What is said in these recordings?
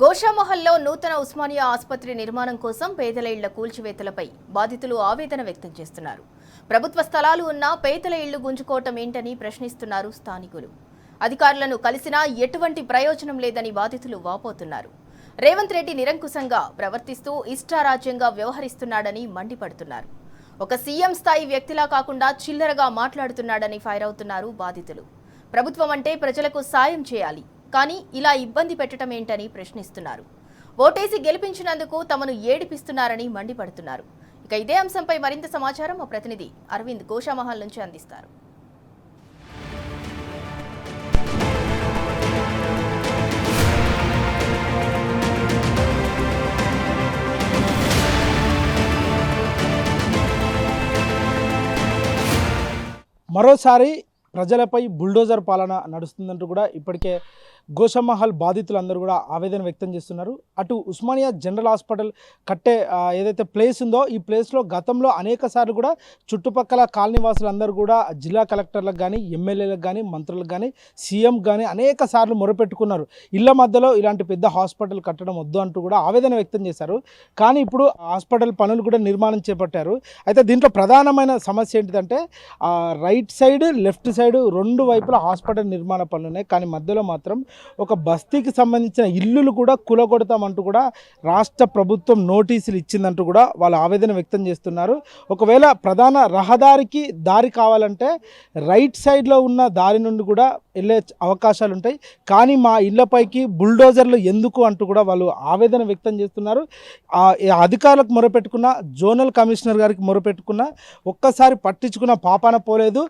గోషామహల్లో నూతన ఉస్మానియా ఆసుపత్రి నిర్మాణం కోసం పేదల ఇళ్ల కూల్చివేతలపై బాధితులు ఆవేదన వ్యక్తం చేస్తున్నారు. ప్రభుత్వ స్థలాలు ఉన్నా పేదల ఇళ్లు గుంజుకోవటం ఏంటని ప్రశ్నిస్తున్నారు స్థానికులు. అధికారులను కలిసినా ఎటువంటి ప్రయోజనం లేదని బాధితులు వాపోతున్నారు. రేవంత్ రెడ్డి నిరంకుశంగా ప్రవర్తిస్తూ ఇష్టారాజ్యంగా వ్యవహరిస్తున్నాడని మండిపడుతున్నారు. ఒక సీఎం స్థాయి వ్యక్తిలా కాకుండా చిల్లరగా మాట్లాడుతున్నాడని ఫైర్ అవుతున్నారు బాధితులు. ప్రభుత్వం అంటే ప్రజలకు సాయం చేయాలి, కానీ ఇలా ఇబ్బంది పెట్టడం ఏంటని ప్రశ్నిస్తున్నారు. ఓటేసి గెలిపించినందుకు తమను ఏడిపిస్తున్నారని మండిపడుతున్నారు. ఇక ఇదే అంశంపై మరింత సమాచారం మా ప్రతినిధి అరవింద్ గోషామహల్ నుంచి అందిస్తారు. మరోసారి ప్రజలపై బుల్డోజర్ పాలన నడుస్తుందంటూ కూడా ఇప్పటికే గోషామహల్ బాధితులందరూ కూడా ఆవేదన వ్యక్తం చేస్తున్నారు. అటు ఉస్మానియా జనరల్ హాస్పిటల్ కట్టే ఏదైతే ప్లేస్ ఉందో ఈ ప్లేస్లో గతంలో అనేక సార్లు కూడా చుట్టుపక్కల కాలనీవాసులందరూ కూడా జిల్లా కలెక్టర్లకు కానీ, ఎమ్మెల్యేలకు కానీ, మంత్రులకు కానీ, సీఎం కానీ అనేక సార్లు మొరపెట్టుకున్నారు. ఇళ్ల మధ్యలో ఇలాంటి పెద్ద హాస్పిటల్ కట్టడం వద్దు అంటూ కూడా ఆవేదన వ్యక్తం చేశారు. కానీ ఇప్పుడు హాస్పిటల్ పనులు కూడా నిర్మాణం చేపట్టారు. అయితే దీంట్లో ప్రధానమైన సమస్య ఏంటిదంటే రైట్ సైడ్, లెఫ్ట్ సైడ్ రెండు వైపుల హాస్పిటల్ నిర్మాణ పనులు ఉన్నాయి. కానీ మధ్యలో మాత్రం ఒక బస్తీకి సంబంధించిన ఇల్లులు కూడా కూలగొడతామంటూ కూడా రాష్ట్ర ప్రభుత్వం నోటీసులు ఇచ్చిందంటూ కూడా వాళ్ళు ఆవేదన వ్యక్తం చేస్తున్నారు. ఒకవేళ ప్రధాన రహదారికి దారి కావాలంటే రైట్ సైడ్లో ఉన్న దారి నుండి కూడా వెళ్ళే అవకాశాలు ఉంటాయి. కానీ మా ఇళ్లపైకి బుల్డోజర్లు ఎందుకు అంటూ కూడా వాళ్ళు ఆవేదన వ్యక్తం చేస్తున్నారు. అధికారులకు మొరపెట్టుకున్న, జోనల్ కమిషనర్ గారికి మొరపెట్టుకున్న, ఒక్కసారి పట్టించుకున్న పాపాన పోలేదు.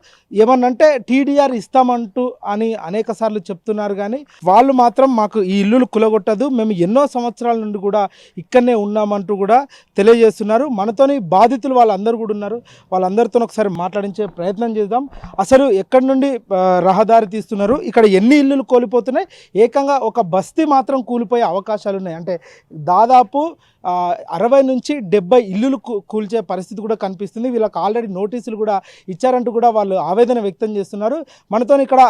ఏమన్నంటే టీడీఆర్ ఇస్తామంటూ అని అనేక సార్లు చెప్తున్నారు. కానీ వాళ్ళు మాత్రం మాకు ఈ ఇల్లులు కులగొట్టదు, మేము ఎన్నో సంవత్సరాల నుండి కూడా ఇక్కడనే ఉన్నామంటూ కూడా తెలియజేస్తున్నారు. మనతోని బాధితులు వాళ్ళందరూ కూడా ఉన్నారు. వాళ్ళందరితో ఒకసారి మాట్లాడించే ప్రయత్నం చేద్దాం. అసలు ఎక్కడి నుండి రహదారి తీస్తున్నారు, ఇక్కడ ఎన్ని ఇల్లులు కోల్పోతున్నాయి, ఏకంగా ఒక బస్తీ మాత్రం కూలిపోయే అవకాశాలు ఉన్నాయి. అంటే దాదాపు 60 నుంచి 70 ఇల్లులు కూల్చే పరిస్థితి కూడా కనిపిస్తుంది. వీళ్ళకి ఆల్రెడీ నోటీసులు కూడా ఇచ్చారంటూ కూడా వాళ్ళు ఆవేదన వ్యక్తం చేస్తున్నారు. మనతో ఇక్కడ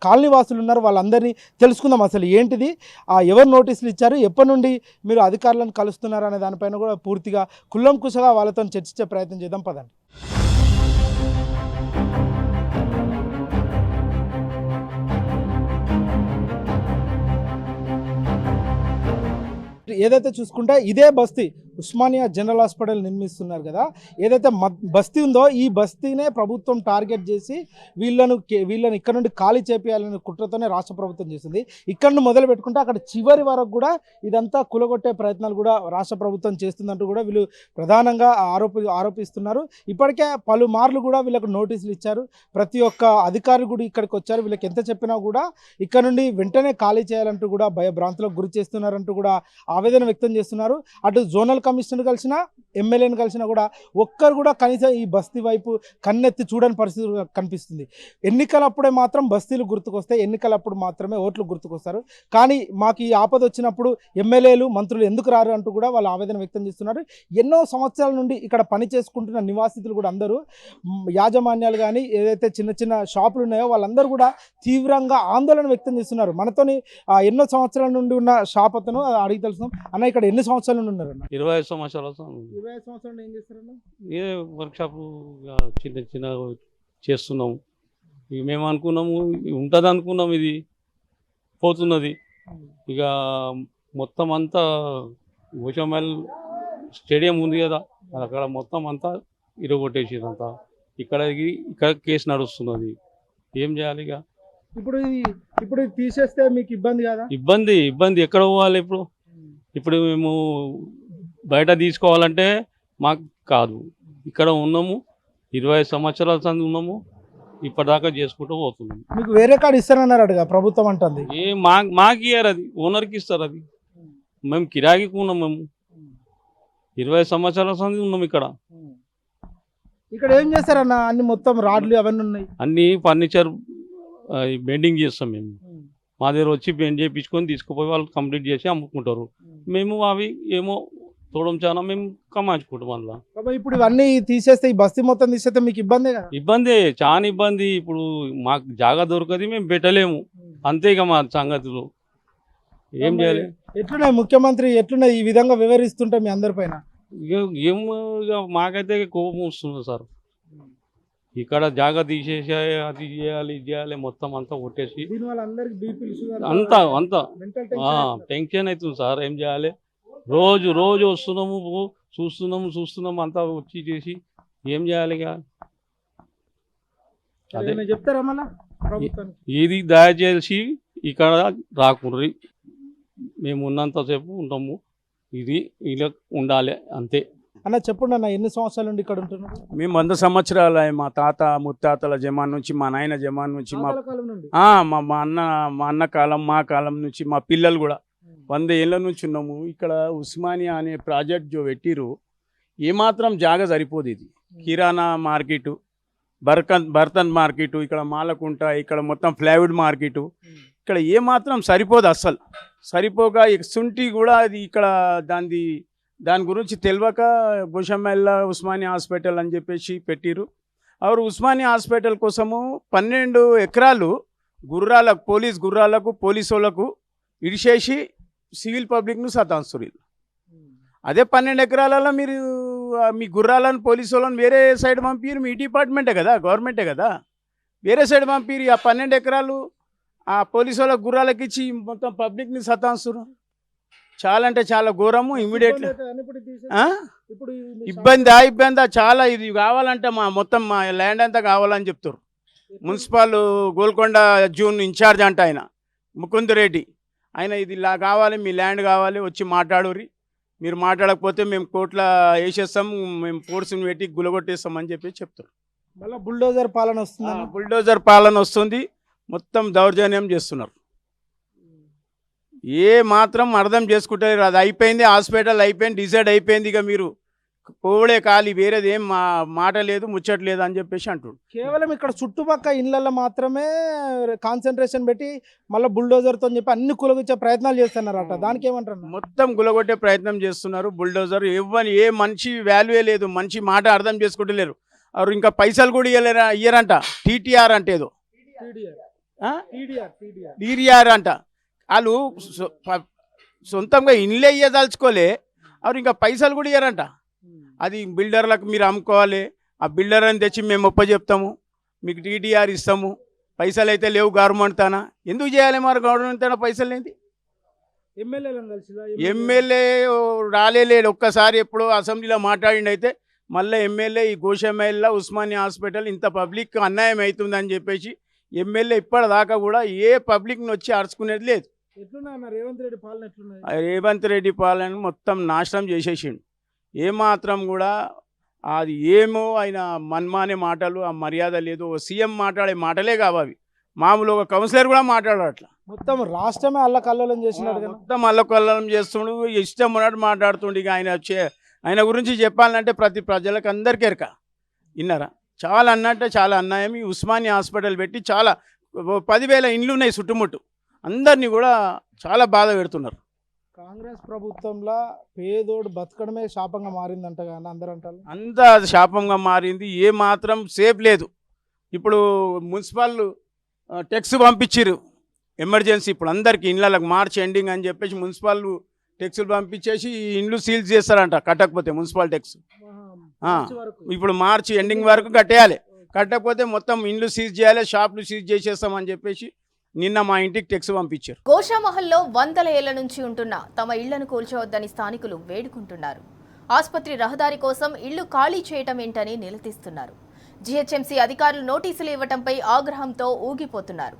కాలనీ వాసులు ఉన్నారు, వాళ్ళందరినీ తెలుసుకుందాం అసలు ఏంటిది, ఎవరు నోటీసులు ఇచ్చారు, ఎప్పటి నుండి మీరు అధికారులను కలుస్తున్నారు అనే దానిపైన కూడా పూర్తిగా కుల్లంకుశగా వాళ్ళతో చర్చించే ప్రయత్నం చేద్దాం. పదండి. ఏదైతే చూసుకుంటే ఇదే బస్తీ ఉస్మానియా జనరల్ హాస్పిటల్ నిర్మిస్తున్నారు కదా, ఏదైతే బస్తీ ఉందో ఈ బస్తీనే ప్రభుత్వం టార్గెట్ చేసి వీళ్ళని ఇక్కడ నుండి ఖాళీ చేపియాలనే కుట్రతోనే రాష్ట్ర ప్రభుత్వం చేసింది. ఇక్కడ నుండి మొదలు పెట్టుకుంటే అక్కడ చివరి వరకు కూడా ఇదంతా కులగొట్టే ప్రయత్నాలు కూడా రాష్ట్ర ప్రభుత్వం చేస్తుందంటూ కూడా వీళ్ళు ప్రధానంగా ఆరోపిస్తున్నారు. ఇప్పటికే పలుమార్లు కూడా వీళ్ళకు నోటీసులు ఇచ్చారు. ప్రతి ఒక్క అధికారులు కూడా ఇక్కడికి వచ్చారు. వీళ్ళకి ఎంత చెప్పినా కూడా ఇక్కడ నుండి వెంటనే ఖాళీ చేయాలంటూ కూడా భయభ్రాంతులకు గురి చేస్తున్నారంటూ కూడా ఆవేదన వ్యక్తం చేస్తున్నారు. అటు జోనల్ కమిషనర్ కలిసినా, ఎమ్మెల్యేని కలిసినా కూడా ఒక్కరు కూడా కనీసం ఈ బస్తీ వైపు కన్నెత్తి చూడని పరిస్థితి కనిపిస్తుంది. ఎన్నికలప్పుడే మాత్రం బస్తీలు గుర్తుకొస్తాయి, ఎన్నికలప్పుడు మాత్రమే ఓట్లు గుర్తుకొస్తారు. కానీ మాకు ఈ ఆపద వచ్చినప్పుడు ఎమ్మెల్యేలు, మంత్రులు ఎందుకు రారు అంటూ కూడా వాళ్ళు ఆవేదన వ్యక్తం చేస్తున్నారు. ఎన్నో సంవత్సరాల నుండి ఇక్కడ పని చేసుకుంటున్న నివాసితులు కూడా అందరూ, యాజమాన్యాలు కానీ ఏదైతే చిన్న చిన్న షాపులు ఉన్నాయో వాళ్ళందరూ కూడా తీవ్రంగా ఆందోళన వ్యక్తం చేస్తున్నారు. మనతోని ఎన్నో సంవత్సరాల నుండి ఉన్న షాప్ అతను అడిగి తెలుసు అన్న, ఇక్కడ ఎన్ని సంవత్సరాల నుండి ఉన్నారు? 25 సంవత్సరాలు. 25 సంవత్సరాలు ఏం చేస్తారన్న? ఏ వర్క్షాప్ చిన్న చిన్న చేస్తున్నాము. మేము అనుకున్నాము ఉంటుంది అనుకున్నాము, ఇది పోతున్నది. ఇక మొత్తం అంతా గోషామహల్ స్టేడియం ఉంది కదా, అక్కడ మొత్తం అంతా ఇరగొట్టేసిరంతా. ఇక్కడ కేసు నడుస్తున్నది. ఏం చేయాలి ఇక? ఇప్పుడు తీసేస్తే మీకు ఇబ్బంది కదా? ఇబ్బంది ఎక్కడ పోవాలి ఇప్పుడు? ఇప్పుడు మేము బయట తీసుకోవాలంటే మాకు కాదు, ఇక్కడ ఉన్నాము, 20 సంవత్సరాల సంది ఉన్నాము, ఇప్పటిదాకా చేసుకుంటూ పోతున్నాము. మీకు వేరే కార్డు ఇస్తారన్నారు అడుగా ప్రభుత్వం అంటుంది. మాకు ఇయ్యారు, అది ఓనర్కి ఇస్తారు. అది మేము కిరాయికి ఉన్నాం. మేము 20 సంవత్సరాల సంది ఉన్నాం ఇక్కడ. ఏం చేస్తారన్న? అన్ని మొత్తం రాడ్లు అవన్నీ ఉన్నాయి, అన్ని ఫర్నిచర్ బెండింగ్ చేస్తాం మేము. మా దగ్గర వచ్చి బెండ్ చేయించుకొని తీసుకుపోయి వాళ్ళు కంప్లీట్ చేసి అమ్ముకుంటారు. మేము అవి ఏమో చూడడం చాలా మేము కమాయించుకుంటాం. అందులో ఇప్పుడు ఇవన్నీ తీసేస్తే, ఈ బస్తీ మొత్తం తీసేస్తే మీకు ఇబ్బంది కదా? ఇబ్బంది, చాలా ఇబ్బంది. ఇప్పుడు మాకు జాగా దొరకది, మేము పెట్టలేము. అంతే ఇక మా సంగతులు. ఏం చేయాలి? ఎట్లున్నాయి ముఖ్యమంత్రి ఎట్లున్నాయి ఈ విధంగా వివరిస్తుంటే మీ అందరిపైన? ఏం ఇక మాకైతే కోపం వస్తుంది సార్. ఇక్కడ జాగా తీసేసి అది చేయాలి ఇది చేయాలి మొత్తం అంతా కొట్టేసి దీనివల్ల అందరికి బీపీ షుగర్ అంతా టెన్షన్ అవుతుంది సార్. ఏం చేయాలి? రోజు రోజు వస్తున్నాము చూస్తున్నాము అంతా వచ్చి చేసి ఏం చేయాలి? ఇక అదే చెప్తారా మళ్ళా ప్రభుత్వానికి? ఇది దయచేసి ఇక్కడ రాకుండ్రి, మేము ఉన్నంతసేపు ఉంటాము, ఇది ఇలా ఉండాలి అంతే. అన్న చెప్పండి అన్న, ఎన్ని సంవత్సరాల నుండి ఇక్కడ ఉంటున్నారు? మేము 100 సంవత్సరాలు మా తాత ముత్తాతల జమాన్ నుంచి, మా నాయన జమాన్ నుంచి, తాతల కాలం నుండి? మా అన్న కాలం, మా కాలం నుంచి, మా పిల్లలు కూడా 100 ఏళ్ళ నుంచి ఉన్నాము ఇక్కడ. ఉస్మానియా అనే ప్రాజెక్ట్ జో పెట్టిరు, ఏమాత్రం జాగా సరిపోదు. ఇది కిరాణా మార్కెటు, బర్తన్ మార్కెటు, ఇక్కడ మాలకుంట, ఇక్కడ మొత్తం ప్లైవుడ్ మార్కెటు, ఇక్కడ ఏమాత్రం సరిపోదు అస్సలు. సరిపోక శుంఠి కూడా అది ఇక్కడ దాని గురించి తెలియక గోషామహల్ ఉస్మానియా హాస్పిటల్ అని చెప్పేసి పెట్టిరు. అవరు ఉస్మానియా హాస్పిటల్ కోసము 12 ఎకరాలు గుర్రాలకు, పోలీసు వాళ్ళకు ఇడిచేసి సివిల్ పబ్లిక్ను సతాంస్తురు. అదే 12 ఎకరాలలో మీరు మీ గుర్రాలను, పోలీసు వాళ్ళని వేరే సైడ్ పంపిరు. మీ డిపార్ట్మెంటే కదా, గవర్నమెంటే కదా, వేరే సైడ్ పంపిరు. ఆ 12 ఎకరాలు ఆ పోలీసు వాళ్ళ గుర్రాలకు ఇచ్చి మొత్తం పబ్లిక్ని సతాంస్తురు. చాలా అంటే చాలా ఘోరము. ఇమ్మీడియట్లీ ఇబ్బందా చాలా. ఇది కావాలంటే మొత్తం మా ల్యాండ్ అంతా కావాలని చెప్తారు. మున్సిపల్ గోల్కొండ జూన్ ఇన్ఛార్జ్ అంట ఆయన ముకుంద్ రెడ్డి, ఆయన ఇది ఇలా కావాలి, మీ ల్యాండ్ కావాలి, వచ్చి మాట్లాడుర్రి, మీరు మాట్లాడకపోతే మేము కోర్టులో వేసేస్తాం, మేము ఫోర్స్ని పెట్టి గులగొట్టేస్తామని చెప్పి చెప్తారు. మళ్ళీ బుల్డోజర్ పాలన వస్తుంది. బుల్డోజర్ పాలన వస్తుంది, మొత్తం దౌర్జన్యం చేస్తున్నారు. ఏ మాత్రం అర్థం చేసుకుంటారు. అది అయిపోయింది, హాస్పిటల్ అయిపోయింది, డిసైడ్ అయిపోయింది, ఇక మీరు పోవడే ఖాళీ, వేరేది ఏం మాట లేదు, ముచ్చట లేదు అని చెప్పేసి అంటుడు. కేవలం ఇక్కడ చుట్టుపక్కల ఇళ్లలో మాత్రమే కాన్సన్ట్రేషన్ పెట్టి మళ్ళీ బుల్డోజర్తో చెప్పి అన్ని కులగొచ్చే ప్రయత్నాలు చేస్తున్నారట, దానికి ఏమంటారు? మొత్తం గులగొట్టే ప్రయత్నం చేస్తున్నారు. బుల్డోజర్ ఏ మనిషి వాల్యూ లేదు, మంచి మాట అర్థం చేసుకుంటలేరు. ಅವರು ఇంకా పైసలు కూడా ఇయ్యరంట. టీటీఆర్ అంటే ఏదో టీడీఆర్ అంట. వాళ్ళు సొంతంగా ఇండ్లే ఇయ్యదలుచుకోలే, ಅವರು ఇంకా పైసలు కూడా ఇయ్యరంట. అది బిల్డర్లకు మీరు అమ్ముకోవాలి, ఆ బిల్డర్ అని తెచ్చి మేము చెప్తాము, మీకు టీటీఆర్ ఇస్తాము, పైసలు అయితే లేవు గవర్నమెంట్ తానా. ఎందుకు చేయాలి మరి గవర్నమెంట్ తానా పైసలు ఏంటి? ఎమ్మెల్యే రాలేడు ఒక్కసారి, ఎప్పుడో అసెంబ్లీలో మాట్లాడిండి. అయితే మళ్ళీ ఎమ్మెల్యే ఈ గోషామహల్లో ఉస్మానియా హాస్పిటల్ ఇంత పబ్లిక్ అన్యాయం అవుతుందని చెప్పేసి ఎమ్మెల్యే ఇప్పటిదాకా కూడా ఏ పబ్లిక్ని వచ్చి అరుచుకునేది లేదు. రేవంత్ రెడ్డి పాలన మొత్తం నాశనం చేసేసిండు. ఏమాత్రం కూడా అది ఏమో ఆయన మన్మానే మాటలు, ఆ మర్యాద లేదు. సీఎం మాట్లాడే మాటలే కావాలి, మామూలు ఒక కౌన్సిలర్ కూడా మాట్లాడారు అట్లా. మొత్తం రాష్ట్రమే అల్లకల్లోలం చేసినాడు, మొత్తం అల్లకల్లోలం చేస్తుండు, ఇష్టం ఉన్నట్టు మాట్లాడుతుండే. ఇక ఆయన గురించి చెప్పాలంటే ప్రజలకు అందరికీ ఎరక. విన్నారా? చాలా అన్నట్టే చాలా అన్యాయం. ఈ ఉస్మానియా హాస్పిటల్ పెట్టి చాలా 10,000 ఇండ్లు ఉన్నాయి చుట్టుముట్టు, అందరినీ కూడా చాలా బాధ పెడుతున్నారు. కాంగ్రెస్ ప్రభుత్వంలో పేదోడు బతకడమే శాపంగా మారిందంట కానీ అందరూ అంటారు. అంతా అది శాపంగా మారింది, ఏ మాత్రం సేఫ్ లేదు. ఇప్పుడు మున్సిపల్ టెక్స్ పంపించారు ఎమర్జెన్సీ, ఇప్పుడు అందరికీ ఇళ్ళకి మార్చ్ ఎండింగ్ అని చెప్పేసి మున్సిపల్ టెక్స్లు పంపించేసి ఇండ్లు సీల్ చేస్తారంట కట్టకపోతే. మున్సిపల్ టెక్స్ ఇప్పుడు మార్చి ఎండింగ్ వరకు కట్టేయాలి, కట్టకపోతే మొత్తం ఇండ్లు సీజ్ చేయాలి, షాప్లు సీజ్ చేసేస్తామని చెప్పేసి నిన్న మా ఇంటికి టెక్స్ పంపించారు. గోషామహల్లో 100 ఏళ్ల నుంచి ఉంటున్న తమ ఇళ్లను కూల్చవద్దని స్థానికులు వేడుకుంటున్నారు. ఆసుపత్రి రహదారి కోసం ఇళ్లు ఖాళీ చేయటం ఏంటని నిలదీస్తున్నారు. జీహెచ్ఎంసీ అధికారులు నోటీసులు ఇవ్వటంపై ఆగ్రహంతో ఊగిపోతున్నారు.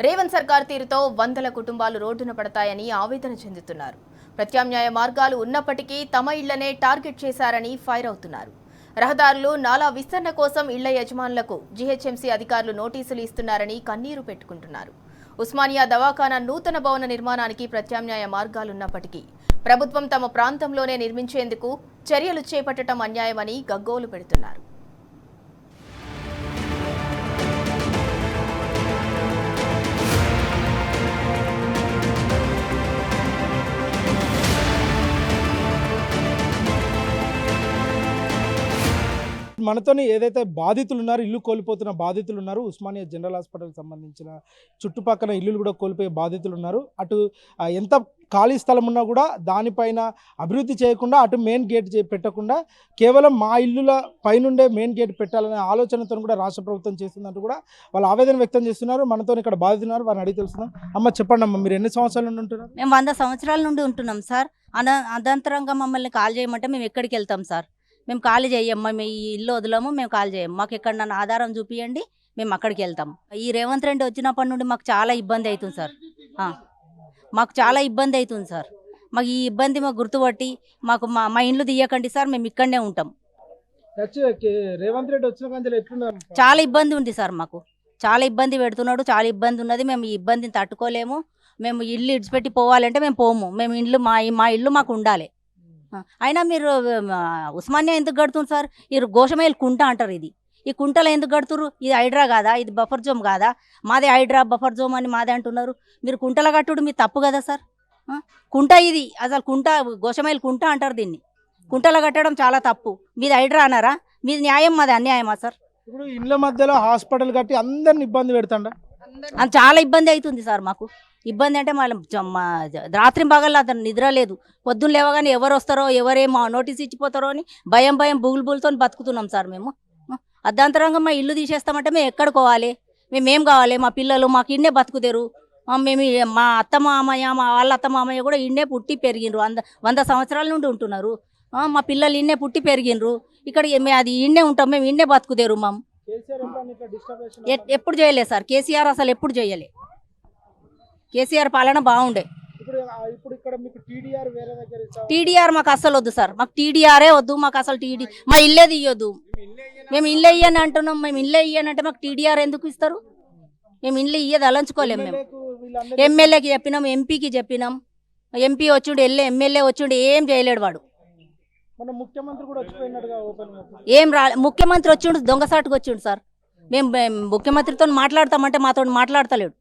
రేవంత్ సర్కార్ తీరుతో 100 కుటుంబాలు రోడ్డున పడతాయని ఆవేదన చెందుతున్నారు. ప్రత్యామ్నాయ మార్గాలు ఉన్నప్పటికీ తమ ఇళ్లనే టార్గెట్ చేశారని ఫైర్ అవుతున్నారు. రహదారులు, నాలా విస్తరణ కోసం ఇళ్ల యజమానులకు జీహెచ్ఎంసీ అధికారులు నోటీసులు ఇస్తున్నారని కన్నీరు పెట్టుకుంటున్నారు. ఉస్మానియా దవాఖానా నూతన భవన నిర్మాణానికి ప్రత్యామ్నాయ మార్గాలున్నప్పటికీ ప్రభుత్వం తమ ప్రాంతంలోనే నిర్మించేందుకు చర్యలు చేపట్టడం అన్యాయమని గగ్గోలు పెడుతున్నారు. మనతోని ఏదైతే బాధితులు ఉన్నారు, ఇల్లు కోల్పోతున్న బాధితులు ఉన్నారు, ఉస్మానియా జనరల్ హాస్పిటల్కి సంబంధించిన చుట్టుపక్కల ఇల్లులు కూడా కోల్పోయే బాధితులు ఉన్నారు. అటు ఎంత ఖాళీ స్థలం ఉన్నా కూడా దానిపైన అభివృద్ధి చేయకుండా అటు మెయిన్ గేట్ పెట్టకుండా కేవలం మా ఇల్లుల పైనుండే మెయిన్ గేట్ పెట్టాలనే ఆలోచనతో కూడా రాష్ట్ర ప్రభుత్వం చేస్తుందంటూ కూడా వాళ్ళు ఆవేదన వ్యక్తం చేస్తున్నారు. మనతో ఇక్కడ బాధితున్నారు, వారిని అడిగి తెలుస్తున్నాం. అమ్మ చెప్పండి అమ్మ, మీరు ఎన్ని సంవత్సరాల నుండి ఉంటున్నారు? మేము 100 సంవత్సరాల నుండి ఉంటున్నాం సార్. అనంతరంగా మమ్మల్ని కాల్ చేయమంటే మేము ఎక్కడికి వెళ్తాం సార్? మేము ఖాళీ చేయం, మేము ఈ ఇల్లు వదలము, మేము ఖాళీ చేయం. మాకు ఎక్కడన్నా ఆధారం చూపియండి, మేము అక్కడికి వెళ్తాం. ఈ రేవంత్ రెడ్డి వచ్చినప్పటి నుండి మాకు చాలా ఇబ్బంది అవుతుంది సార్. మాకు చాలా ఇబ్బంది అవుతుంది సార్. మాకు ఈ ఇబ్బంది మాకు గుర్తుపట్టి మాకు మా ఇండ్లు తీయకండి సార్, మేము ఇక్కడనే ఉంటాం. రేవంత్ రెడ్డి వచ్చిన కంచెలు ఎట్లున్నారు? చాలా ఇబ్బంది ఉంది సార్, మాకు చాలా ఇబ్బంది పెడుతున్నాడు, చాలా ఇబ్బంది ఉన్నది. మేము ఈ ఇబ్బందిని తట్టుకోలేము. మేము ఇల్లు ఇడిచిపెట్టి పోవాలంటే మేము పోము. మేము ఇల్లు మా ఇల్లు మాకు ఉండాలి. అయినా మీరు ఉస్మానియా ఎందుకు కడుతుంది సార్? ఈ గోషమేల్ కుంట అంటారు. ఈ కుంటలో ఎందుకు కడుతురు? ఇది హైడ్రా కాదా? ఇది బఫర్ జోన్ కాదా? మాదే హైడ్రా బఫర్ జోన్ అని మాదే అంటున్నారు. మీరు కుంటల కట్టుడు మీ తప్పు కదా సార్? కుంట ఇది అసలు కుంట, గోషమేల్ కుంట అంటారు దీన్ని. కుంటల కట్టడం చాలా తప్పు. మీది హైడ్రా అన్నారా? మీది న్యాయం, మాది అన్యాయమా సార్? ఇప్పుడు ఇళ్ళ మధ్యలో హాస్పిటల్ కట్టి అందరిని ఇబ్బంది పెడతాండ. చాలా ఇబ్బంది అవుతుంది సార్. మాకు ఇబ్బంది అంటే రాత్రి పగల అతను నిద్ర లేదు. పొద్దున్న లేవగానే ఎవరు వస్తారో ఎవరేమో నోటీస్ ఇచ్చిపోతారో అని భయం బుగులుతో బతుకుతున్నాం సార్ మేము. అర్ధాంతరంగా మా ఇల్లు తీసేస్తామంటే మేము ఎక్కడికోవాలి? మేమేం కావాలి? మా పిల్లలు మాకు ఇన్నే బతుకుతారు. మేము మా అత్త మామయ్య, మా వాళ్ళ అత్త మామయ్య కూడా ఇన్నే పుట్టి పెరిగినరు. 100 సంవత్సరాల నుండి ఉంటున్నారు. మా పిల్లలు ఇన్నే పుట్టి పెరిగినరు. ఇక్కడ అది ఇన్నే ఉంటాం, మేము ఇన్నే బతుకుతారు. మాము ఎప్పుడు చేయలేదు సార్. కేసీఆర్ అసలు ఎప్పుడు చేయలే. కేసీఆర్ పాలన బాగుండే. టీడీఆర్ మాకు అసలు వద్దు సార్. మాకు టీడీఆరే వద్దు. మాకు అసలు మా ఇల్లే తీయొద్దు. మేము ఇల్లే ఇయ్యని అంటున్నాం. మేము ఇల్లే ఇయ్యనంటే మాకు టీడీఆర్ ఎందుకు ఇస్తారు? మేము ఇల్లు ఇయ్యది అలంచుకోలేము. మేము ఎమ్మెల్యేకి చెప్పినాం, ఎంపీకి చెప్పినాం. ఎంపీ వచ్చిండు, ఎమ్మెల్యే వచ్చిండు, ఏం చేయలేడు వాడు. ఏం ముఖ్యమంత్రి వచ్చిండు, దొంగసాటుకు వచ్చిండు సార్. మేము ముఖ్యమంత్రితో మాట్లాడతామంటే మాతో మాట్లాడతలేడు.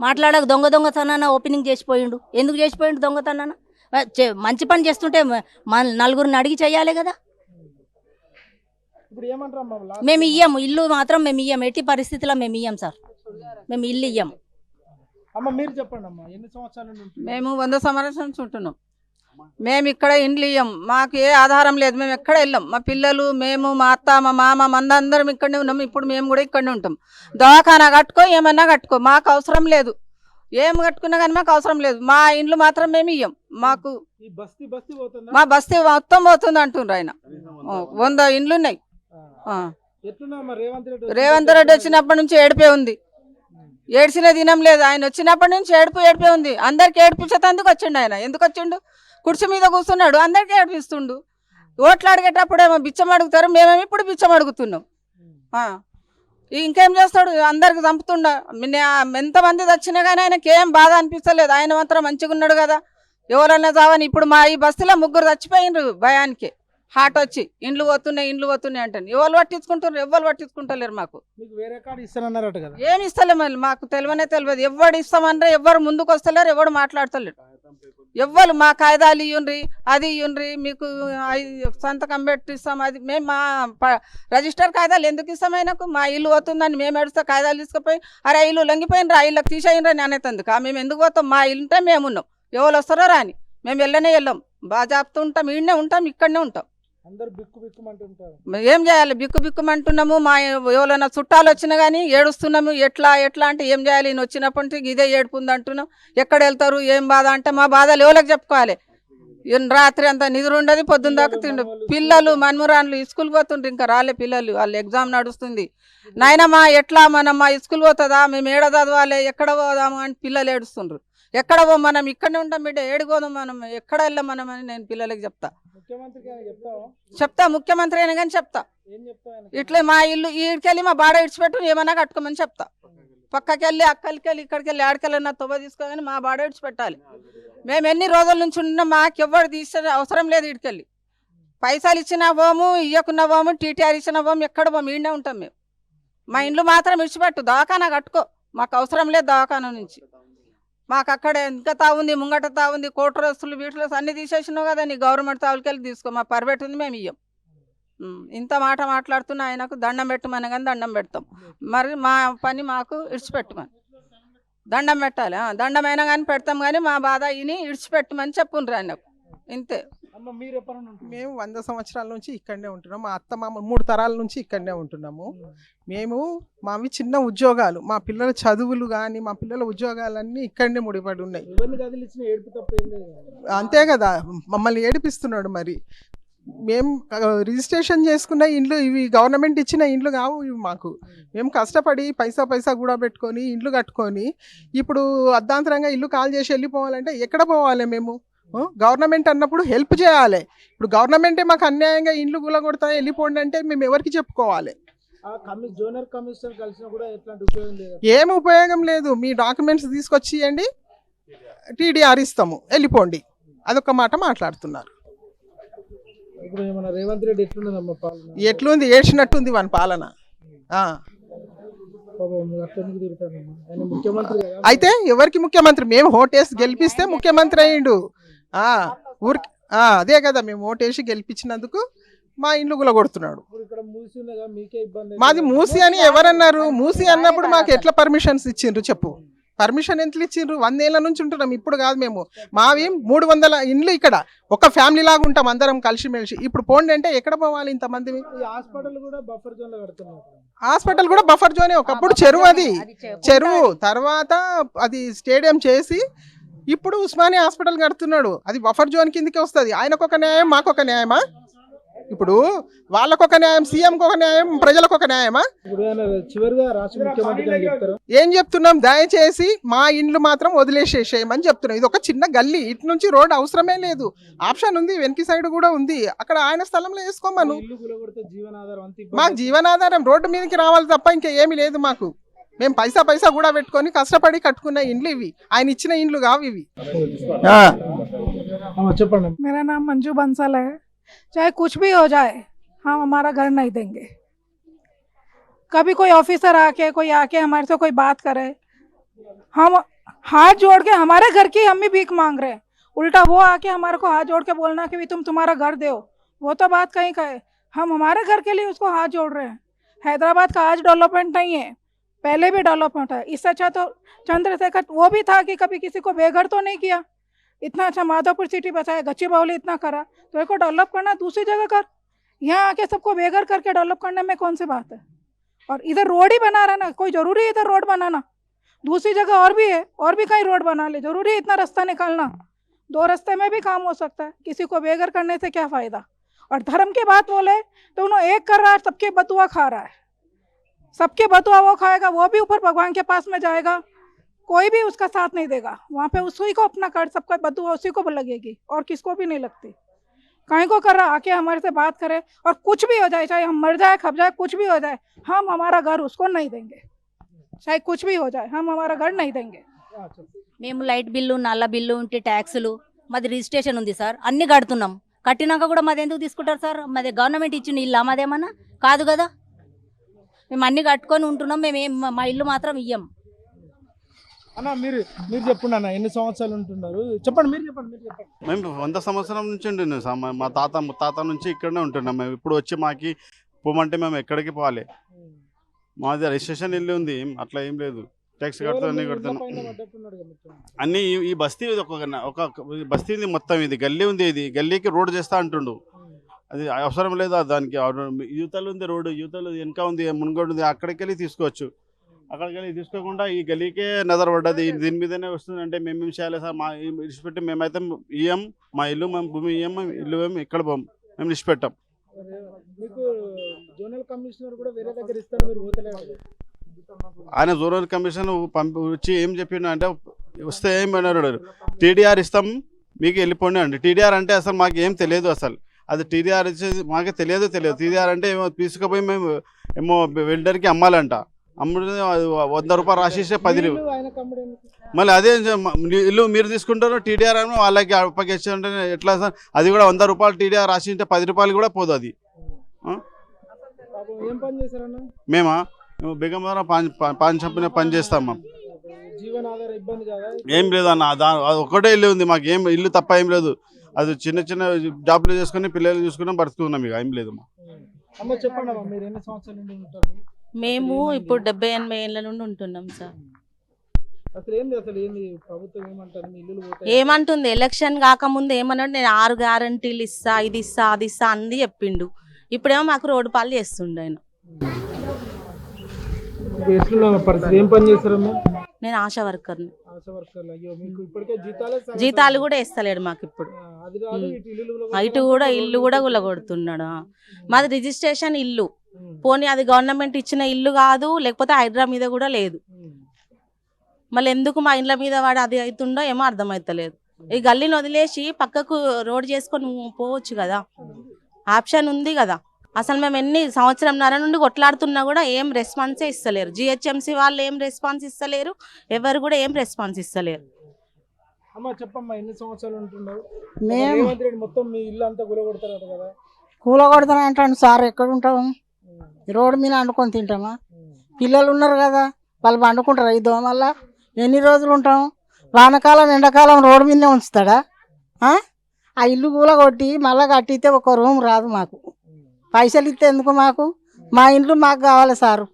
మాట్లాడక దొంగతనాన ఓపెనింగ్ చేసిపోయిండు. ఎందుకు చేసిపోయిండు దొంగతనాన? మంచి పని చేస్తుంటే నలుగురిని అడిగి చెయ్యాలి కదా. మేము ఇయ్యము ఇల్లు మాత్రం, మేము ఇయ్యం. ఎట్టి పరిస్థితిలో మేము ఇయ్యం సార్. మేము ఇల్లు ఇయ్యం. మేము 100 సంవత్సరాల నుంచి ఉంటున్నాం. మేము ఇక్కడ ఇండ్లు ఇయ్యం. మాకు ఏ ఆధారం లేదు. మేము ఎక్కడ వెళ్ళాం. మా పిల్లలు, మేము, మా అత్త, మా మామ, అందరం ఇక్కడనే ఉన్నాం. ఇప్పుడు మేము కూడా ఇక్కడనే ఉంటాం. దవాఖానా కట్టుకో, ఏమన్నా కట్టుకో, మాకు అవసరం లేదు. ఏం కట్టుకున్నా కానీ మాకు అవసరం లేదు. మా ఇండ్లు మాత్రం మేము ఇయ్యం. మాకు మా బస్తీ మొత్తం పోతుంది అంటుండ్రు ఆయన. 100 ఇండ్లు ఉన్నాయి. రేవంత్ రెడ్డి వచ్చినప్పటి నుంచి ఏడిపే ఉంది. ఏడ్చిన దినం లేదు. ఆయన వచ్చినప్పటి నుంచి ఏడిపే ఉంది. అందరికి ఏడిపించేందుకు వచ్చిండు ఆయన. ఎందుకు వచ్చిండు? కుర్చీ మీద కూర్చున్నాడు, అందరికీ ఏడిపిస్తుండు. ఓట్లు అడిగేటప్పుడేమో బిచ్చం అడుగుతారు, మేమేమో ఇప్పుడు బిచ్చం అడుగుతున్నాం. ఇంకేం చేస్తాడు? అందరికి చంపుతుండ. ఎంతమంది వచ్చినా కానీ ఆయనకి ఏం బాధ అనిపిస్తలేదు. ఆయన మాత్రం మంచిగా ఉన్నాడు కదా. ఎవరన్నా చావని. ఇప్పుడు మా ఈ బస్తీలో 3 చచ్చిపోయినరు భయానికి. హార్ట్ వచ్చి ఇండ్లు పోతున్నాయి అంటాను. ఎవరు పట్టించుకుంటారు? ఎవరు పట్టించుకుంటలేరు. మాకు ఏమి ఇస్తలే. మళ్ళీ మాకు తెలియదు. ఎవరు ఇస్తామన్నారు? ఎవరు ముందుకు వస్తలేరు, ఎవరు మాట్లాడతలేరు. ఎవ్వరు మా కాయిదాలు ఇయ్యండ్రి, అది ఇయ్యండ్రి, మీకు సంతకం పెట్టిస్తాం. అది మేము మా రిజిస్టర్ కాయిదాలు ఎందుకు ఇస్తాం ఆయనకు? మా ఇల్లు పోతుందని మేము ఏడుస్తా కాయిదాలు తీసుకుపోయి, అరే ఇల్లు లొంగిపోయినరా, ఇళ్ళకి తీసేయండి అని అనేందుకు మేము ఎందుకు పోతాం? మా ఇల్లు ఉంటే మేము ఉన్నాం. ఎవరు వస్తారో రాని, మేము వెళ్ళం. బాగా చెప్తుంటాం, ఈడనే ఉంటాం, ఇక్కడనే ఉంటాం. ఏం చేయాలి? బిక్కుమంటున్నాము. మా ఎవరైనా చుట్టాలు వచ్చినా కానీ ఏడుస్తున్నాము. ఎట్లా అంటే ఏం చేయాలి? ఈయన వచ్చినప్పటి నుంచి ఇదే ఏడుపుంది అంటున్నాం. ఎక్కడ వెళ్తారు, ఏం బాధ అంటే మా బాధలు ఎవరికి చెప్పుకోవాలి? రాత్రి అంతా నిద్ర ఉండదు, పొద్దున్న దాకా తిండు. పిల్లలు మన్మురాన్లు స్కూల్ పోతుండ్రు, ఇంకా రాలే పిల్లలు. వాళ్ళు ఎగ్జామ్ నడుస్తుంది. నాయనమ్మా ఎట్లా మా స్కూల్ పోతుందా? మేము ఏడ చదవాలి, ఎక్కడ పోదాము అని పిల్లలు ఏడుస్తుండ్రు. ఎక్కడ పో, మనం ఇక్కడనే ఉంటాం బిడ్డ, ఏడుకోదాం, మనం ఎక్కడ వెళ్ళాం మనం అని నేను పిల్లలకి చెప్తా. ముఖ్యమంత్రి అయినా కానీ చెప్తా. ఇట్లా మా ఇల్లు ఈడికెళ్ళి మా బాడ ఇడిచిపెట్టు, ఏమన్నా కట్టుకోమని చెప్తా. పక్కకెళ్ళి అక్కడికెళ్ళి ఇక్కడికెళ్ళి ఆడికెళ్ళి తొవ్వ తీసుకోగానే మా బాడ ఇడిచిపెట్టాలి. మేము ఎన్ని రోజుల నుంచి ఉన్నాం, మాకెవ్వరు తీసే అవసరం లేదు. ఈడికెళ్ళి పైసలు ఇచ్చినా పోము, ఇయ్యకున్నా పోము, టీటీఆర్ ఇచ్చినా పోము, ఎక్కడ పోము, ఈడనే ఉంటాం మేము. మా ఇండ్లు మాత్రం ఇడిచిపెట్టు, దవాఖానా కట్టుకో, మాకు అవసరం లేదు దవాఖానా నుంచి. మాకు అక్కడ ఇంకా తావుంది, ముంగట తావుంది, కోట రస్తులు, వీటిలో అన్ని తీసేసినావు కదా, నీ గవర్నమెంట్ తావులకెళ్ళి తీసుకో, మా పర్మిట్ ఉంది, మేము ఇయ్యం. ఇంత మాట మాట్లాడుతున్న ఆయనకు దండం పెట్టమని కానీ దండం పెడతాం. మరి మా పని మాకు ఇడిచిపెట్టమని దండం పెట్టాలి. దండమైనా కానీ పెడతాం, కానీ మా బాధ ఇని ఇడిచిపెట్టమని చెప్పుండ్రు ఆయనకు. ఇంతే. అమ్మ మీరు ఎప్పుడు మేము 100 సంవత్సరాల నుంచి ఇక్కడనే ఉంటున్నాం. మా అత్త మామ 3 తరాల నుంచి ఇక్కడనే ఉంటున్నాము. మేము మావి చిన్న ఉద్యోగాలు, మా పిల్లల చదువులు కానీ మా పిల్లల ఉద్యోగాలన్నీ ఇక్కడనే ముడిపడి ఉన్నాయి. ఎవరిని కదిలించిన ఏడుపు తప్ప ఏం లేదు. అంతే కదా, మమ్మల్ని ఏడిపిస్తున్నాడు. మరి మేము రిజిస్ట్రేషన్ చేసుకున్న ఇండ్లు ఇవి గవర్నమెంట్ ఇచ్చిన ఇండ్లు కావు ఇవి మాకు. మేము కష్టపడి పైసా కూడా పెట్టుకొని ఇండ్లు కట్టుకొని ఇప్పుడు అర్ధాంతరంగా ఇల్లు కాల్ చేసి వెళ్ళిపోవాలంటే ఎక్కడ పోవాలి మేము? గవర్నమెంట్ అన్నప్పుడు హెల్ప్ చేయాలి. ఇప్పుడు గవర్నమెంటే మాకు అన్యాయంగా ఇండ్లు గులగొడతా వెళ్ళిపోండి అంటే మేము ఎవరికి చెప్పుకోవాలి? జోనల్ కమిషనర్ కలిసినా కూడా ఎట్లాంటి ఉపయోగం లేదు. ఏం ఉపయోగం లేదు. మీ డాక్యుమెంట్స్ తీసుకొచ్చి ఇవ్వండి, టీడీఆర్ ఇస్తాము, వెళ్ళిపోండి, అదొక మాట మాట్లాడుతున్నారు. ఇప్పుడు ఏమన్నా రేవంత్ రెడ్డి ఎట్లున్నదమ్మా పాలన? ఎట్లుంది? ఏడ్చినట్టుంది వాని పాలన. ముఖ్యమంత్రి కదా. అయితే ఎవరికి ముఖ్యమంత్రి? మేము ఓటేసి గెలిపిస్తే ముఖ్యమంత్రి అయ్యిండు. ఊరికి అదే కదా, మేము ఓటేసి గెలిపించినందుకు మా ఇండ్లు గులగొడుతున్నాడు. ఇక్కడ మూసి ఉన్నదా, మీకే ఇబ్బంది? మాది మూసి అని ఎవరన్నారు? మూసి అన్నప్పుడు మాకు ఎట్లా పర్మిషన్స్ ఇచ్చిండ్రు చెప్పు? పర్మిషన్ ఎంత ఇచ్చిండ్రు? 100 ఏళ్ళ నుంచి ఉంటున్నాం, ఇప్పుడు కాదు మేము. మావి 300 ఇండ్లు ఇక్కడ ఒక ఫ్యామిలీ లాగా ఉంటాం అందరం కలిసిమెలిసి. ఇప్పుడు పోండి అంటే ఎక్కడ పోవాలి ఇంతమంది? హాస్పిటల్ కూడా బఫర్ జోన్ లో కడుతున్నారు. హాస్పిటల్ కూడా బఫర్ జోనే. ఒకప్పుడు చెరువు, అది చెరువు, తర్వాత అది స్టేడియం చేసి ఇప్పుడు ఉస్మానియా హాస్పిటల్ కడుతున్నాడు. అది బఫర్ జోన్ కిందకి వస్తుంది. ఆయనకొక న్యాయం, మాకొక న్యాయమా? ఇప్పుడు వాళ్ళకొక న్యాయం, సీఎంకి ఒక న్యాయం, ప్రజలకు ఒక న్యాయమా? చివరిగా రాష్ట్ర ముఖ్యమంత్రి ఏం చెప్తున్నాం? దయచేసి మా ఇండ్లు మాత్రం వదిలేసేసేయమని చెప్తున్నాం. ఇది ఒక చిన్న గల్లీ, ఇటు నుంచి రోడ్ అవసరమే లేదు. ఆప్షన్ ఉంది, వెనక సైడ్ కూడా ఉంది, అక్కడ ఆయన స్థలంలో వేసుకోమను. మాకు జీవనాధారం రోడ్డు మీదకి రావాలి తప్ప ఇంకా ఏమీ లేదు మాకు. మేము పైసా కూడా పెట్టుకొని కష్టపడి కట్టుకున్న ఇండ్లు ఇవి, ఆయన ఇచ్చిన ఇండ్లు కావు ఇవి. చెప్పండి. मेरा नाम मंजू बंसल है। चाहे कुछ भी हो जाए, हम हमारा घर नहीं देंगे। कभी कोई ऑफिसर आके हमारे से कोई बात करे, हम हाथ जोड़ के हमारे घर की हम भी भीख मांग रहे हैं, उल्टा वो आके हमारे को हाथ जोड़ के बोलना कि भी तुम तुम्हारा घर दो, वो तो बात कहीं का है। हम हमारे घर के लिए उसको हाथ जोड़ रहे हैं। हैदराबाद का आज डेवलपमेंट नहीं है, पहले भी डेवलपमेंट है। इससे अच्छा तो चंद्रशेखर वो भी था कि कभी किसी को बेघर तो नहीं किया। इतना अच्छा माधोपुर सिटी बचाया, गच्चीबावली इतना करा, तो इसको डेवलप करना दूसरी जगह कर। यहाँ आके सबको बेघर करके डेवलप करने में कौन सी बात है? और इधर रोड ही बना रहा ना, कोई जरूरी है इधर रोड बनाना? दूसरी जगह और भी है, और भी कहीं रोड बना ले, जरूरी है इतना रास्ता निकालना? 2 रास्ते में भी काम हो सकता है। किसी को बेघर करने से क्या फ़ायदा? और धर्म की बात बोले तो उन्होंने एक कर रहा है, सबके बतुआ खा रहा है। सबके बतुआ वो खाएगा, वो भी ऊपर भगवान के पास में जाएगा, कोई भी उसका साथ नहीं देगा। वहाँ पे उसी को अपना कर, सबका बदुआ उसी को लगेगी और किसको भी नहीं लगती। कहीं को कर रहा, आके हमारे से बात करे, और कुछ भी हो जाए, चाहे हम मर जाए, खप जाए, कुछ भी हो जाए, हम हमारा घर उसको नहीं देंगे। चाहे कुछ भी हो जाए, हम हमारा घर नहीं देंगे। మేము లైట్ బిల్లు, నల్ల బిల్లు, ఇంటి ట్యాక్సులు, మాది రిజిస్ట్రేషన్ ఉంది సార్, అన్ని కడుతున్నాం. కట్టినాక కూడా మాది ఎందుకు తీసుకుంటారు సార్? మాది గవర్నమెంట్ ఇచ్చిన ఇల్లు, మాదేమన్నా కాదు కదా. మేము అన్ని కట్టుకొని ఉంటున్నాం, మేము మా ఇల్లు మాత్రం ఇయ్యం. అన్న మీరు చెప్పండి అన్న, ఎన్ని సంవత్సరాలు ఉంటున్నారు? చెప్పండి, మీరు చెప్పండి. మేము 100 సంవత్సరం నుంచి ఉంటున్నాం సార్. మా తాత ముత్తాత నుంచి ఇక్కడనే ఉంటున్నాం. మేము ఇప్పుడు వచ్చి మాకి పోమంటే మేము ఎక్కడికి పోవాలి? మాది రిజిస్ట్రేషన్ ఇల్లు ఉంది, అట్లా ఏం లేదు. ట్యాక్స్ కడుతూ అన్ని కడుతున్నాం. అన్ని ఈ బస్తీ ఒక బస్తీ ఉంది మొత్తం, ఇది గల్లీ ఉంది, ఇది గల్లీకి రోడ్ చేస్తా అంటుండు. అది అవసరం లేదా దానికి? యూతలు ఉంది రోడ్డు, యూతలు వెనక ఉంది, మున్గోడు ఉంది, అక్కడికి వెళ్ళి తీసుకోవచ్చు. అక్కడికి వెళ్ళి తీసుకోకుండా ఈ గలీకే నజర్ పడ్డది. దీని మీదనే వస్తుంది అంటే మేమేం చేయాలి సార్? మా విడిచిపెట్టి మేమైతే ఇయ్యం, మా ఇల్లు మేము భూమి ఇయ్యం, ఇల్లు మేము ఇక్కడ పోం, మేము విడిచిపెట్టాం. ఆయన జోనల్ కమిషన్ వచ్చి ఏం చెప్పిండు అంటే, వస్తే ఏమన్నాడు, టీడీఆర్ ఇస్తాం మీకు వెళ్ళిపోండి అండి. టీడీఆర్ అంటే అసలు మాకు ఏం తెలియదు అసలు. అది టీడీఆర్ ఇచ్చేది మాకే తెలియదు. టీడీఆర్ అంటే ఏమో తీసుకుపోయి మేము ఏమో వెల్డర్కి అమ్మాలంట. అమ్ముడు 100 రూపాయలు రాసేస్తే 10 మళ్ళీ అదే ఇల్లు మీరు తీసుకుంటారు టీడీఆర్ అని వాళ్ళకి అప్పగించంటే ఎట్లా సార్? అది కూడా 100 రూపాయలు టీడీఆర్ రాసింటే 10 రూపాయలు కూడా పోదు అది. మేము బేగం ద్వారా పాన్ చంపిన పని చేస్తాం. ఏం లేదు అన్న, ఒకటే ఇల్లు ఉంది మాకు, ఏం ఇల్లు తప్ప ఏం లేదు. అది చిన్న చిన్న జాబ్లు చేసుకుని పిల్లలు చూసుకుని బతుకుతున్నాం, ఇక ఏం లేదు. అమ్మ చెప్పండి అమ్మా, మీరు ఎన్ని సంవత్సరాల నుండి ఉంటారు? మేము ఇప్పుడు 70-80 ఏళ్ళ నుండి ఉంటున్నాం సార్. అసలు ఏంది ప్రభుత్వం ఏమంటారు? మీ ఇల్లులు పోతాయి ఏమంటుంది, ఎలక్షన్ కాకముందు ఏమన్నాడు, నేను 6 గ్యారంటీలు ఇస్తా, ఇది ఇస్తా అది ఇస్తా అంది చెప్పిండు. ఇప్పుడేమో మాకు రోడ్డు పాలు చేస్తుండు ఆయన. మీకు ఎట్లున్న పరిస్థితి? ఏం పని చేస్తారమ్మా? నేను ఆశా వర్కర్ని. ఆశా వర్కర్లు. అయ్యో, మీకు ఇప్పటికే జీతాలు కూడా ఇస్తలేడు మాకు ఇప్పుడు. అది రాదు, ఇటు కూడా ఇల్లు కూడా గుల్లగొడుతున్నాడు. మాది రిజిస్ట్రేషన్ ఇల్లు, పోనీ అది గవర్నమెంట్ ఇచ్చిన ఇల్లు కాదు, లేకపోతే హైడ్రా మీద కూడా లేదు. మళ్ళీ ఎందుకు మా ఇండ్ల మీద వాడు అది అవుతుండో ఏమో అర్థమవుతలేదు. ఈ గల్లీని వదిలేసి పక్కకు రోడ్ చేసుకొని పోవచ్చు కదా, ఆప్షన్ ఉంది కదా. అసలు మేము ఎన్ని సంవత్సరంన్నర నుండి కొట్లాడుతున్నా కూడా ఏం రెస్పాన్సే ఇస్తలేరు. జిహెచ్ఎంసీ వాళ్ళు ఏం రెస్పాన్స్ ఇస్తలేరు, ఎవరు కూడా ఏం రెస్పాన్స్ ఇస్తలేరు. అమ్మ చెప్పమ్మా, ఎన్ని సంవత్సరాలు ఉంటున్నారు? మేము రేవంత్ రెడ్డి మొత్తం మీ ఇల్లు అంతా కూలగొడతారు కదా? కూలగొడతాను అంటాను సార్. ఎక్కడ ఉంటాము? రోడ్డు మీద వండుకొని తింటామా? పిల్లలు ఉన్నారు కదా, వాళ్ళు వండుకుంటారు. ఈ దోమల్ల ఎన్ని రోజులు ఉంటాం? వానకాలం ఎండాకాలం రోడ్డు మీదనే ఉంచుతాడా? ఆ ఇల్లు కూలగొట్టి మళ్ళీ కట్టితే ఒక రూమ్ రాదు మాకు. పైసలు ఇస్తే ఎందుకు మాకు? మా ఇండ్లు మాకు కావాలి సారు.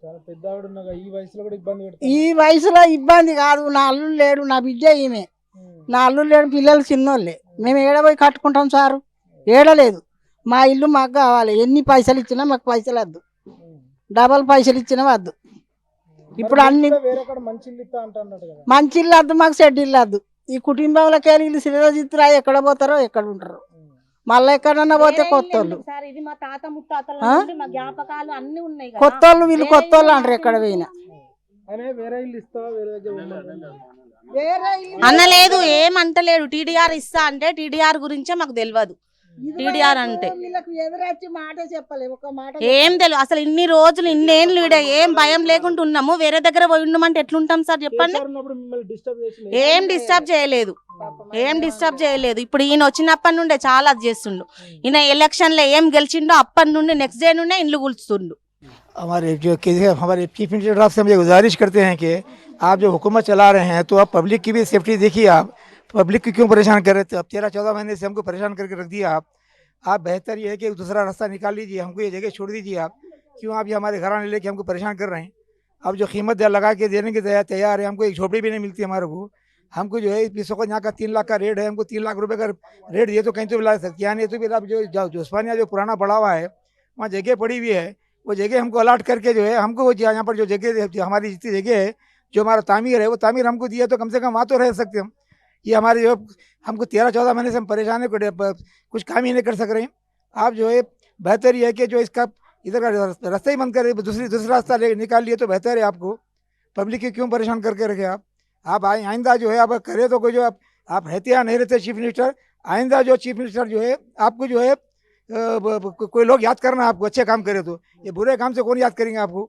చాలా పెద్ద ఆవిడ ఉన్నాగా, ఈ వయసులో కూడా ఇబ్బంది పెడతారు. ఈ వయసులో ఇబ్బంది కాదు, నా అల్లుడు లేడు, నా బిడ్డ ఈమె. నా అల్లుడు లేడు, పిల్లలు చిన్నోళ్ళే. మేము ఏడపోయి కట్టుకుంటాం సారు? ఏడలేదు. మా ఇల్లు మాకు కావాలి. ఎన్ని పైసలు ఇచ్చినా మాకు పైసలు వద్దు, డబల్ పైసలు ఇచ్చినా వద్దు. ఇప్పుడు అన్ని మంచి ఇల్లు వద్దు మాకు, చెడ్డ ఇల్లు వద్దు. ఈ కుటుంబంలోకి వెళ్ళి ఇల్లు శ్రీరజిత్రా ఎక్కడ పోతారో ఎక్కడ ఉంటారో, మళ్ళీ ఎక్కడన్నా పోతే కొత్త వాళ్ళు. కొత్త వాళ్ళు వీళ్ళు కొత్త వాళ్ళు అంటారు ఎక్కడ పోయినా. అనలేదు, ఏమంటలేడు. టీడీఆర్ ఇస్తా అంటే టీడీఆర్ గురించే మాకు తెలియదు. టీడీఆర్ అంటే ఏం తెలియదు అసలు. ఇన్ని రోజులు ఇన్నేళ్ళు ఈడ ఏం భయం లేకుండా ఉన్నాము. వేరే దగ్గర పోయి ఉండమంటే ఎట్లుంటాం సార్ చెప్పండి? ఏం డిస్టర్బ్ చేయలేదు, ఏం డిస్టర్బ్ చేయలేదు. ఇప్పుడు ఈయన వచ్చినప్పటి నుండే చాలా అది చేస్తుండు. ఈయన ఎలక్షన్ లో ఏం గెలిచిండో అప్పటి నుండి నెక్స్ట్ డే నుండే ఇండ్లు కూల్చుతుండు. हमारे जो हमारे चीफ मिनिस्टर आपसे हम ये गुजारिश करते हैं कि आप जो हुकूमत चला रहे हैं तो आप पब्लिक की भी सेफ्टी देखिए। आप पब्लिक को क्यों परेशान कर रहे थे? अब 13-14 महीने से हमको परेशान करके रख दिया आप बेहतर ये है कि दूसरा रास्ता निकाल लीजिए, हमको ये जगह छोड़ दीजिए। आप क्यों आप ये हमारे घराने लेके हमको परेशान कर रहे हैं? अब जो कीमत लगा के देने के तैयार है, हमको एक झोपड़ी भी नहीं मिलती हमारे को। हमको जो है पीसों का यहाँ का 3 लाख का रेट है, हमको 3 लाख रुपए का रेट दिए तो कहीं तो भी ला सकती है। तो फिर अब जो उस्मानिया जो पुराना पड़ा हुआ है वहाँ जगह पड़ी हुई है, वो जगह हमको अलाट करके जो है हमको यहाँ पर जो जगह हमारी जितनी जगह है जो हमारा तामीर है वो तामीर हमको दिया तो कम से कम वहाँ तो रह सकते हम। ये हमारे जो हमको 13-14 महीने से हम परेशान है, कुछ काम ही नहीं कर सक रहे हैं। आप जो है बेहतर ये है कि जो इसका इधर का रास्ता ही बंद करें, दूसरा रास्ता निकाल लिए तो बेहतर है। आपको पब्लिक को क्यों परेशान करके रखे आप आइंदा जो है आप करें तो कोई जो आप रहते या नहीं रहते चीफ मिनिस्टर, आइंदा जो चीफ मिनिस्टर जो है आपको जो है कोई लोग याद करना, आपको अच्छे काम करे तो ये बुरे काम से कौन याद करेंगे आपको?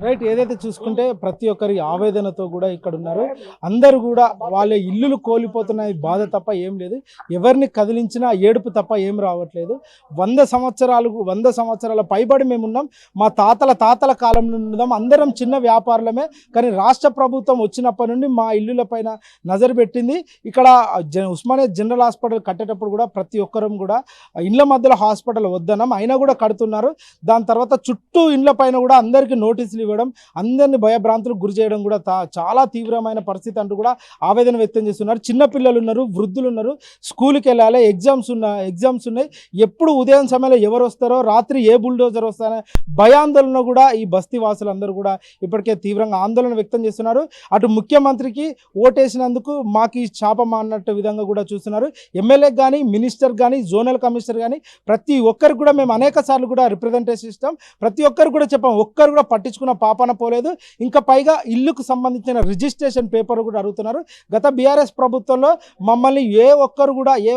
రైట్. ఏదైతే చూసుకుంటే ప్రతి ఒక్కరి ఆవేదనతో కూడా ఇక్కడ ఉన్నారు. అందరూ కూడా వాళ్ళ ఇల్లులు కోల్పోతున్న బాధ తప్ప ఏం లేదు. ఎవరిని కదిలించినా ఏడుపు తప్ప ఏం రావట్లేదు. 100 సంవత్సరాల పైబడి మేము ఉన్నాం. మా తాతల కాలం నుండి ఉన్నాం. అందరం చిన్న వ్యాపారులమే. కానీ రాష్ట్ర ప్రభుత్వం వచ్చినప్పటి నుండి మా ఇల్లుల పైన నజరు పెట్టింది. ఇక్కడ ఉస్మానియా జనరల్ హాస్పిటల్ కట్టేటప్పుడు కూడా ప్రతి ఒక్కరం కూడా ఇండ్ల మధ్యలో హాస్పిటల్ వద్దన్నాం, అయినా కూడా కడుతున్నారు. దాని తర్వాత చుట్టూ ఇండ్ల పైన కూడా అందరికీ నోటీసులు ఇవ్వడం, అందరినీ భయభ్రాంతులకు గురి చేయడం కూడా చాలా తీవ్రమైన పరిస్థితి అంటూ కూడా ఆవేదన వ్యక్తం చేస్తున్నారు. చిన్నపిల్లలు ఉన్నారు, వృద్ధులు ఉన్నారు, స్కూల్కి వెళ్ళాలి, ఎగ్జామ్స్ ఉన్నాయి. ఎప్పుడు ఉదయం సమయంలో ఎవరు వస్తారో, రాత్రి ఏ బుల్డోజర్ వస్తారో భయాందోళన కూడా ఈ బస్తీ వాసులందరూ కూడా ఇప్పటికే తీవ్రంగా ఆందోళన వ్యక్తం చేస్తున్నారు. అటు ముఖ్యమంత్రికి ఓటేసినందుకు మాకు ఈ శాపం అన్నట్టు విధంగా కూడా చూస్తున్నారు. ఎమ్మెల్యేకి కానీ, మినిస్టర్ కానీ, జోనల్ కమిషనర్ కానీ ప్రతి ఒక్కరికి కూడా మేము అనేక సార్లు కూడా రిప్రజెంటేషన్ ఇస్తాం. ప్రతి ఒక్కరు కూడా చెప్పాం, ఒక్కరు కూడా పట్టించుకున్న పాపన పోలేదు. ఇంకా పైగా ఇల్లుకు సంబంధించిన రిజిస్ట్రేషన్ పేపర్ కూడా అడుగుతున్నారు. గత బీఆర్ఎస్ ప్రభుత్వంలో మమ్మల్ని ఏ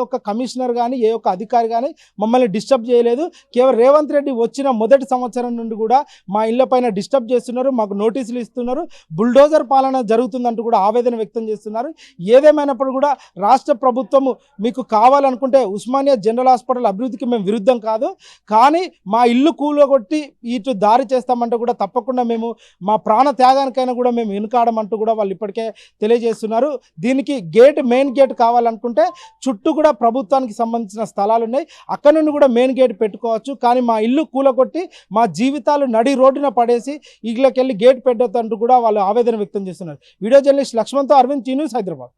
ఒక్క కమిషనర్ కానీ, ఏ ఒక్క అధికారి కానీ మమ్మల్ని డిస్టర్బ్ చేయలేదు. కేవలం రేవంత్ రెడ్డి వచ్చిన మొదటి సంవత్సరం నుండి కూడా మా ఇళ్ల పైన డిస్టర్బ్ చేస్తున్నారు, మాకు నోటీసులు ఇస్తున్నారు, బుల్డోజర్ పాలన జరుగుతుందంటూ కూడా ఆవేదన వ్యక్తం చేస్తున్నారు. ఏదేమైనప్పుడు కూడా రాష్ట్ర ప్రభుత్వము మీకు కావాలనుకుంటే ఉస్మానియా జనరల్ హాస్పిటల్ అభివృద్ధికి మేము విరుద్ధం కాదు, కానీ మా ఇల్లు కూలగొట్టి ఇటు దారి చేస్తామంటే కూడా తప్ప తప్పకుండా మేము మా ప్రాణ త్యాగానికైనా కూడా మేము వెనుకాడమంటూ కూడా వాళ్ళు ఇప్పటికే తెలియజేస్తున్నారు. దీనికి మెయిన్ గేట్ కావాలనుకుంటే చుట్టూ కూడా ప్రభుత్వానికి సంబంధించిన స్థలాలు ఉన్నాయి, అక్కడ నుండి కూడా మెయిన్ గేట్ పెట్టుకోవచ్చు. కానీ మా ఇల్లు కూలగొట్టి మా జీవితాలు నడి రోడ్డున పడేసి ఇళ్ళకెళ్ళి గేట్ పెట్టొద్దంటూ కూడా వాళ్ళు ఆవేదన వ్యక్తం చేస్తున్నారు. వీడియో జర్నలిస్ట్ లక్ష్మణ్తో అరవింద్, టీ న్యూస్, హైదరాబాద్.